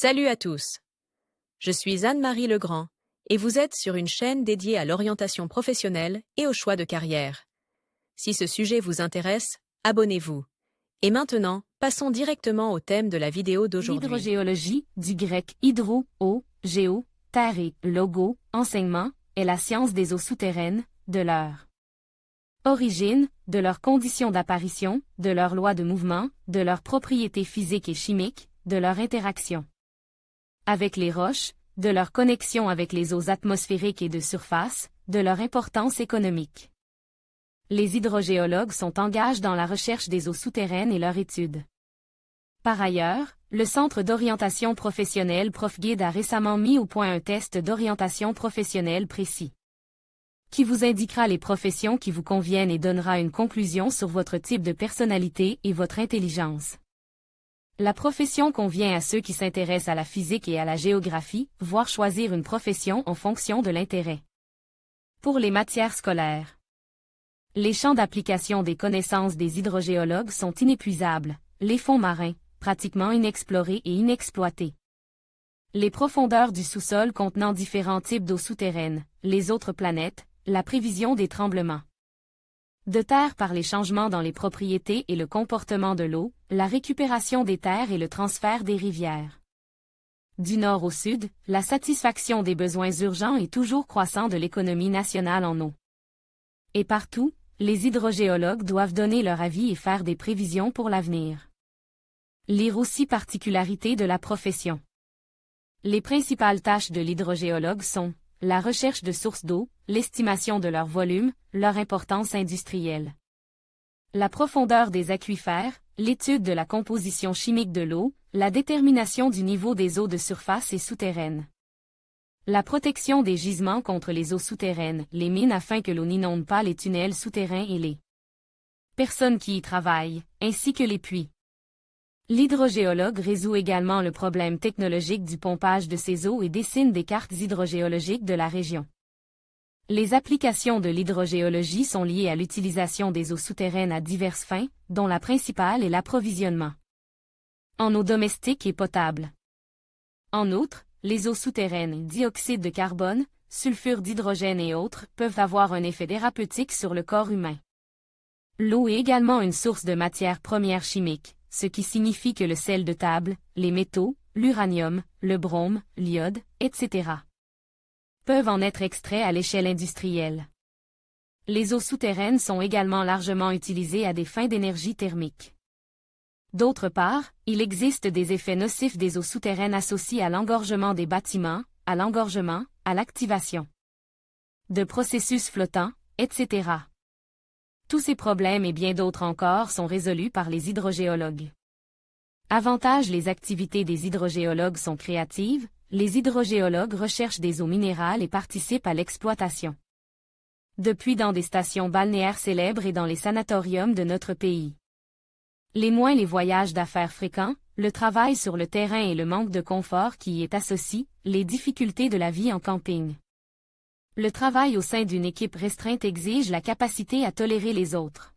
Salut à tous. Je suis Anne-Marie Legrand et vous êtes sur une chaîne dédiée à l'orientation professionnelle et au choix de carrière. Si ce sujet vous intéresse, abonnez-vous. Et maintenant, passons directement au thème de la vidéo d'aujourd'hui. L'hydrogéologie, du grec hydro, eau, géo, terre et logo, enseignement, est la science des eaux souterraines, de leur origine, de leurs conditions d'apparition, de leurs lois de mouvement, de leurs propriétés physiques et chimiques, de leur interaction avec les roches, de leur connexion avec les eaux atmosphériques et de surface, de leur importance économique. Les hydrogéologues sont engagés dans la recherche des eaux souterraines et leur étude. Par ailleurs, le Centre d'orientation professionnelle ProfGuide a récemment mis au point un test d'orientation professionnelle précis, qui vous indiquera les professions qui vous conviennent et donnera une conclusion sur votre type de personnalité et votre intelligence. La profession convient à ceux qui s'intéressent à la physique et à la géographie, voire choisir une profession en fonction de l'intérêt. Pour les matières scolaires, les champs d'application des connaissances des hydrogéologues sont inépuisables, les fonds marins, pratiquement inexplorés et inexploités. Les profondeurs du sous-sol contenant différents types d'eau souterraine, les autres planètes, la prévision des tremblements de terre par les changements dans les propriétés et le comportement de l'eau, la récupération des terres et le transfert des rivières. Du nord au sud, la satisfaction des besoins urgents et toujours croissants de l'économie nationale en eau. Et partout, les hydrogéologues doivent donner leur avis et faire des prévisions pour l'avenir. Lire aussi particularités de la profession. Les principales tâches de l'hydrogéologue sont la recherche de sources d'eau, l'estimation de leur volume, leur importance industrielle, la profondeur des aquifères, l'étude de la composition chimique de l'eau, la détermination du niveau des eaux de surface et souterraines, la protection des gisements contre les eaux souterraines, les mines afin que l'eau n'inonde pas les tunnels souterrains et les personnes qui y travaillent, ainsi que les puits. L'hydrogéologue résout également le problème technologique du pompage de ces eaux et dessine des cartes hydrogéologiques de la région. Les applications de l'hydrogéologie sont liées à l'utilisation des eaux souterraines à diverses fins, dont la principale est l'approvisionnement en eau domestique et potable. En outre, les eaux souterraines, dioxyde de carbone, sulfure d'hydrogène et autres, peuvent avoir un effet thérapeutique sur le corps humain. L'eau est également une source de matières premières chimiques, ce qui signifie que le sel de table, les métaux, l'uranium, le brome, l'iode, etc. peuvent en être extraits à l'échelle industrielle. Les eaux souterraines sont également largement utilisées à des fins d'énergie thermique. D'autre part, il existe des effets nocifs des eaux souterraines associés à l'engorgement des bâtiments, à l'engorgement, à l'activation de processus flottants, etc. Tous ces problèmes et bien d'autres encore sont résolus par les hydrogéologues. Avantage: les activités des hydrogéologues sont créatives, les hydrogéologues recherchent des eaux minérales et participent à l'exploitation. Depuis dans des stations balnéaires célèbres et dans les sanatoriums de notre pays. Les voyages d'affaires fréquents, le travail sur le terrain et le manque de confort qui y est associé, les difficultés de la vie en camping. Le travail au sein d'une équipe restreinte exige la capacité à tolérer les autres.